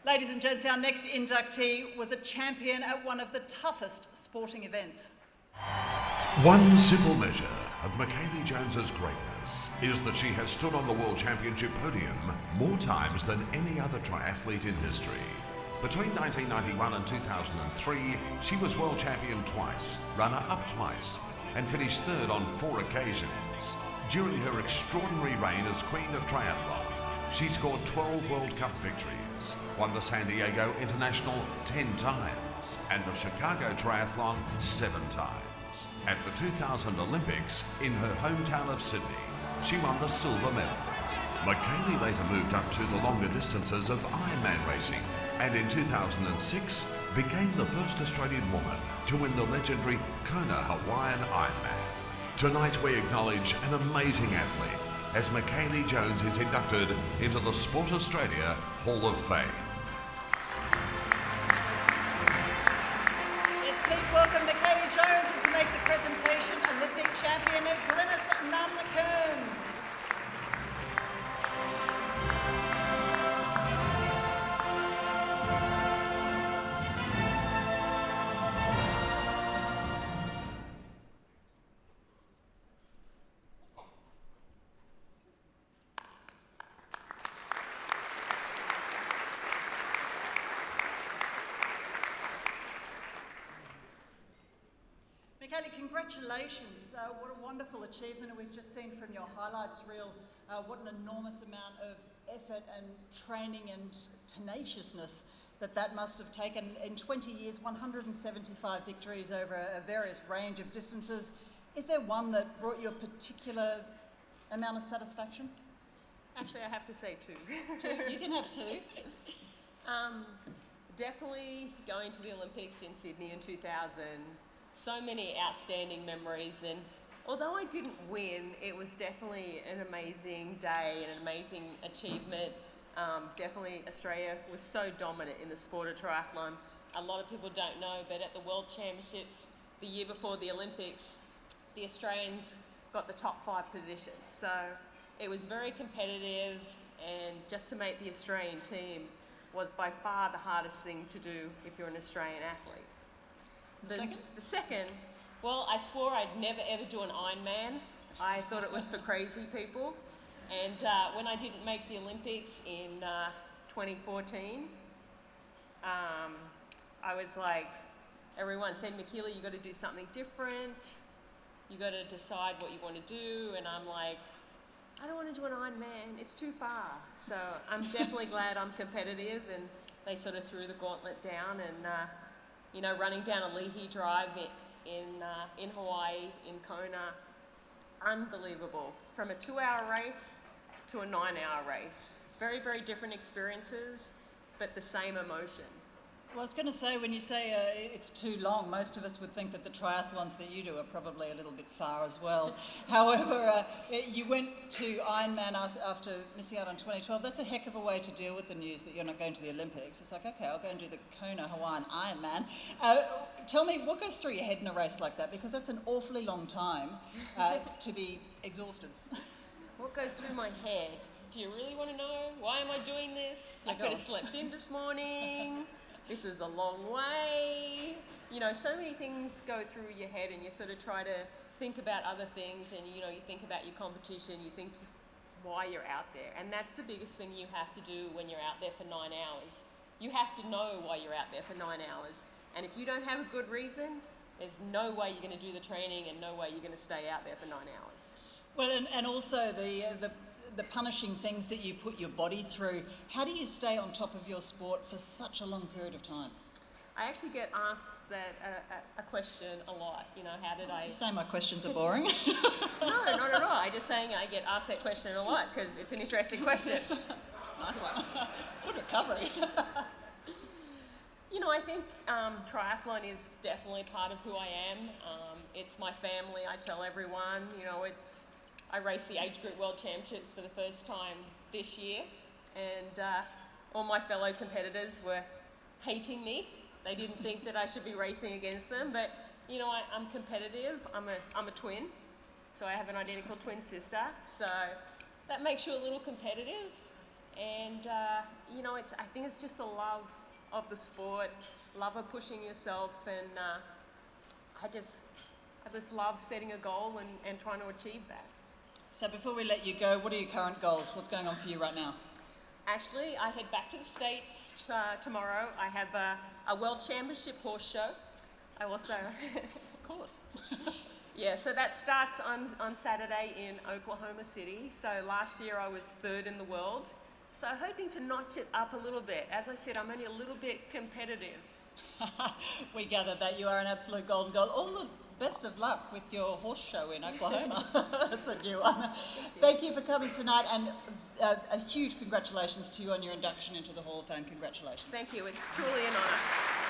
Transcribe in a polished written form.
Ladies and gents, our next inductee was a champion at one of the toughest sporting events. One simple measure of Michellie Jones's greatness is that she has stood on the World Championship podium more times than any other triathlete in history. Between 1991 and 2003, she was world champion twice, runner-up twice, and finished third on 4 occasions. During her extraordinary reign as Queen of Triathlon, she scored 12 World Cup victories, won the San Diego International 10 times, and the Chicago Triathlon 7 times. At the 2000 Olympics, in her hometown of Sydney, she won the silver medal. Michellie later moved up to the longer distances of Ironman racing, and in 2006 became the first Australian woman to win the legendary Kona Hawaiian Ironman. Tonight we acknowledge an amazing athlete as Michellie Jones is inducted into the Sport Australia Hall of Fame. Yes, please welcome Michellie Jones and to make the presentation, Olympic champion Glynis Nunn Kearns. Michellie, congratulations. What a wonderful achievement. And we've just seen from your highlights reel what an enormous amount of effort and training and tenaciousness that must have taken. In 20 years, 175 victories over a various range of distances. Is there one that brought you a particular amount of satisfaction? Actually, I have to say 2. 2? You can have 2. Definitely going to the Olympics in Sydney in 2000. So many outstanding memories, and although I didn't win, it was definitely an amazing day and an amazing achievement. Definitely Australia was so dominant in the sport of triathlon. A lot of people don't know, but at the World Championships the year before the Olympics, the Australians got the top 5 positions. So it was very competitive, and just to make the Australian team was by far the hardest thing to do if you're an Australian athlete. The second, well, I swore I'd never ever do an Ironman. I thought it was for crazy people. And when I didn't make the Olympics in 2014, I was like, everyone said, Michellie, you got to do something different. You got to decide what you want to do. And I'm like, I don't want to do an Ironman. It's too far. So I'm definitely glad I'm competitive. And they sort of threw the gauntlet down, and you know, running down a Leahy Drive in Hawaii, in Kona, unbelievable. From a 2-hour race to a 9-hour race. Very, very different experiences, but the same emotion. Well, I was going to say, when you say it's too long, most of us would think that the triathlons that you do are probably a little bit far as well. However, you went to Ironman after missing out on 2012. That's a heck of a way to deal with the news that you're not going to the Olympics. It's like, okay, I'll go and do the Kona Hawaiian Ironman. Tell me, what goes through your head in a race like that? Because that's an awfully long time to be exhausted. What goes through my head? Do you really want to know? Why am I doing this? I could have slept in this morning. This is a long way. You know, so many things go through your head, and you sort of try to think about other things, and you know, you think about your competition, you think why you're out there. And that's the biggest thing you have to do when you're out there for 9 hours. You have to know why you're out there for 9 hours. And if you don't have a good reason, there's no way you're going to do the training and no way you're going to stay out there for 9 hours. Well, and also the punishing things that you put your body through. How do you stay on top of your sport for such a long period of time? I actually get asked that a question a lot. You know, how did I... You say my questions are boring? No, not at all. I'm just saying I get asked that question a lot because it's an interesting question. Nice one. Good recovery. You know, I think triathlon is definitely part of who I am. It's my family. I tell everyone, you know, I raced the age group world championships for the first time this year, and all my fellow competitors were hating me. They didn't think that I should be racing against them, but you know, I'm competitive. I'm a twin, so I have an identical twin sister, so that makes you a little competitive. And you know, I think it's just a love of the sport, love of pushing yourself, and I just love setting a goal and trying to achieve that. So before we let you go, what are your current goals? What's going on for you right now? Actually, I head back to the States tomorrow. I have a World Championship horse show. I also... Of course. Yeah, so that starts on Saturday in Oklahoma City. So last year I was 3rd in the world. So hoping to notch it up a little bit. As I said, I'm only a little bit competitive. We gathered that you are an absolute golden girl. All the best of luck with your horse show in Oklahoma. That's a new one. Thank you for coming tonight, and a huge congratulations to you on your induction into the Hall of Fame. Congratulations. Thank you. It's truly an honour.